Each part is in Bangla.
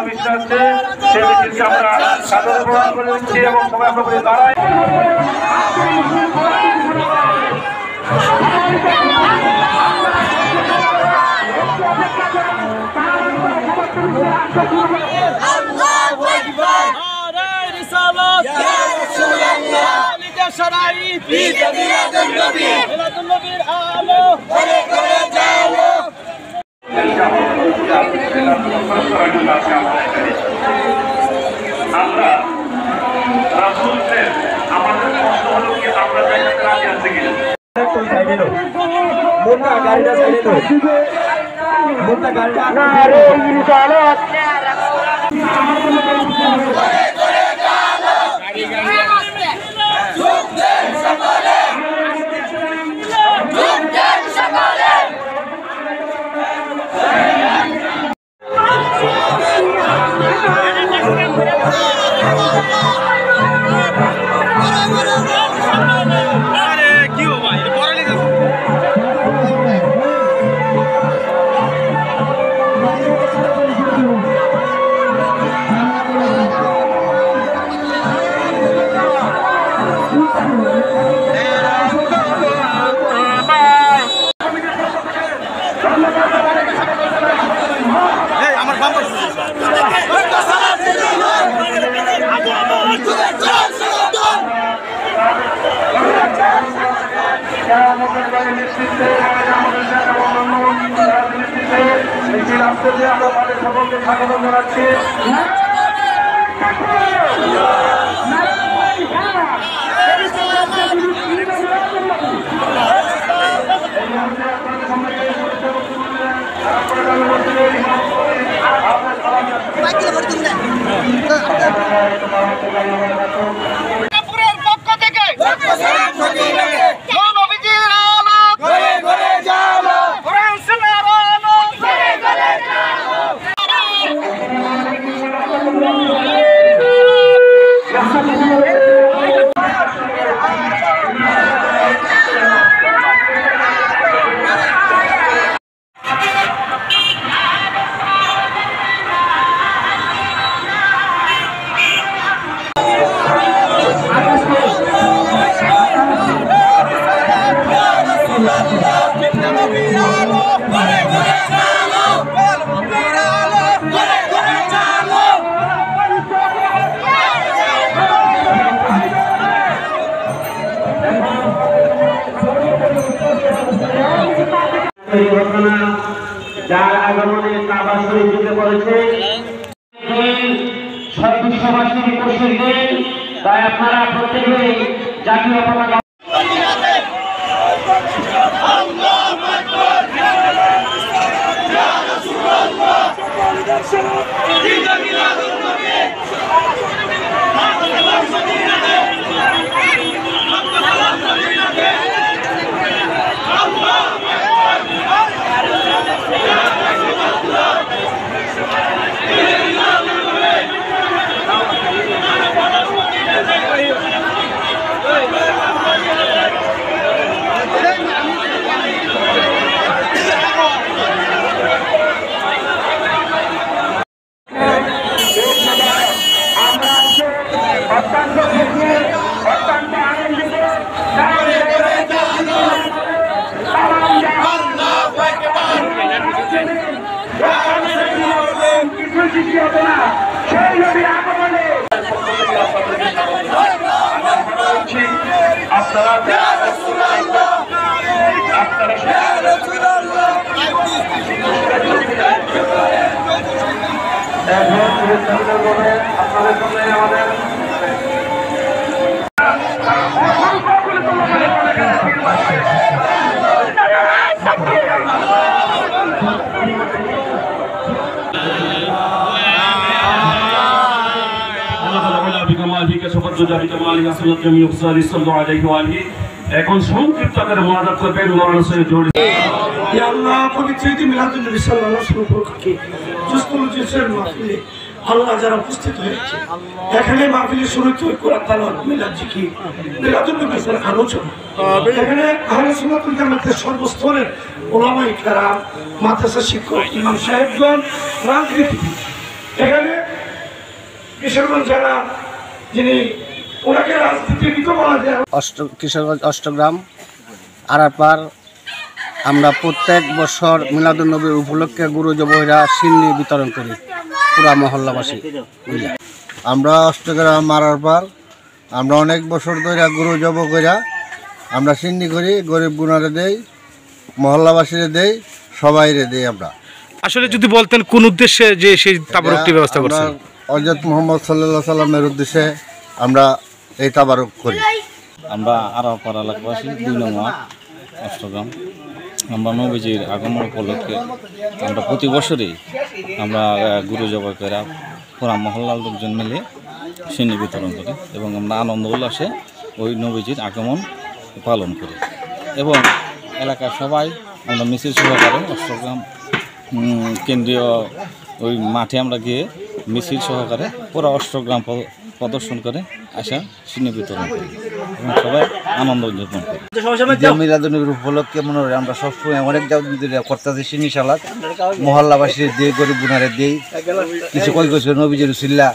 বিশ্বাসে সে মিছিলকে আমরা সাদরে গ্রহণ করে নিচ্ছি এবং সবাই আমরা বলি দাঁড়াই। আমরা রাসূলের আমাদের প্রশ্ন হলো কি আমরা জায়গাতে রাজি আছি কিনা। মোটা গাড়িটা সাইডে দাও, মোটা গাড়িটা আরে ইনশাআল্লাহ সকলকে স্বাগত জানাচ্ছি। পক্ষ থেকে যার আগমনে কাবা শরীফ ঢুকে পড়েছে, বিশ্ববাসীর খুশির দিন। তাই আপনারা প্রত্যেকেই জাতীয় পতাকা আপনাদের সামনে আমাদের এখন সংক্ষিপ্ত আকারে মুনাজাত করবেন মাওলানা সৈয়দ জহুরুল ইসলাম। ইয়া আল্লাহ, পবিত্র ঈদ মিলাদুন নবী সাল্লাল্লাহু আলাইহি ওয়াসাল্লাম উপলক্ষে জুসতুল জিসের মাহফিলে আল্লাহ যারা উপস্থিত হয়েছে, এখানে মাহফিলের শুরুতে কোরআন তেলাওয়াত, মিলাদ জিকির, মিলাদুন নবী সাল্লাল্লাহু আলাইহি ওয়াসাল্লাম, এখানে আহলে সুন্নাত ওয়াল জামাতের সর্বস্তরের উলামায়ে কেরাম, মাদ্রাসা শিক্ষক, ইমাম সাহেবগণ, রাজনীতিবিদ এখানে কিশোরগঞ্জ জেলা যিনি ওনাকে রাজনীতিবিদ বলা যায়। কিশোরগঞ্জ অষ্টগ্রাম আরাপার আমরা প্রত্যেক বছর মিলাদুন্নবী উপলক্ষে গুরু জবহীরা সিন্নি বিতরণ করি পুরা মহল্লাবাসী মিলে। আমরা অষ্টগ্রাম আরাপার আমরা অনেক বছর ধরে গুরু জব কইরা আমরা সিন্নি করি, গরিব গুণারে দেই, মহল্লাবাসীরে দেই, সবাইরে দেই। আমরা আসলে যদি বলতেন কোন উদ্দেশ্যে যে সেই তাবারুকটি ব্যবস্থা করছেন? হযরত মুহাম্মদ সাল্লাল্লাহু সাল্লামের উদ্দেশ্যে আমরা এই তাবারুক করি। আমরা আরাপাড়া এলাকাবাসী 2 নং ওয়ার্ড অষ্টগ্রাম আমরা নবীজির আগমন উপলক্ষে আমরা প্রতি বছরই আমরা গুরু জবাই করে পুরা মহল্লার লোকজন মিলে সিন্নি বিতরণ করি এবং আমরা আনন্দ উল্লাসে ওই নবীজির আগমন পালন করি এবং এলাকার সবাই আমরা মিছিল সহকারে অষ্টগ্রাম কেন্দ্রীয় ওই মাঠে আমরা গিয়ে মিছিল সহকারে পুরো অষ্টগ্রাম প্রদর্শন করে আসা সিন্নি বিতরণ করি এবং সবাই আনন্দ উদযাপন করি। মিলাদুন্নবীর উপলক্ষে মনে হয় আমরা সবসময় অনেক করতেছি সিন্নি সালাদ, মহল্লাবাসীর দিই, গরিব গুণারে দিই, কিছু কই কিছু নবীজির উসিল্লা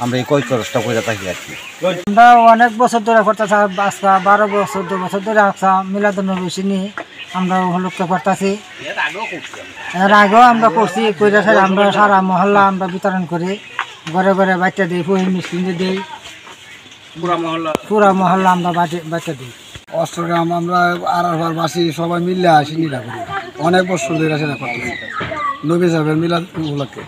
আমরা এই কয় খরচটা করে থাকি আর কি। আমরা অনেক বছর ধরে করতেছি, আজকে 12 বছর 2 বছর ধরে আসা মিলাদুন্নবী সিন্নি আমরা উপলক্ষে করতেছি। এর আগেও আমরা করছি, কইরা আমরা সারা মহল্লা আমরা বিতরণ করি, ঘরে ঘরে বাচ্চা দিই, ফুহি মিষ্টি দিই, পুরা মহল্লা আমরা বাচ্চা দিই। অষ্টগ্রাম আমরা আরাপারবাসী সবাই মিলে সিন্নিটা করি, অনেক বছর ধরে সেটা করতেছি নবী সাহেবের মিলাদ উপলক্ষে।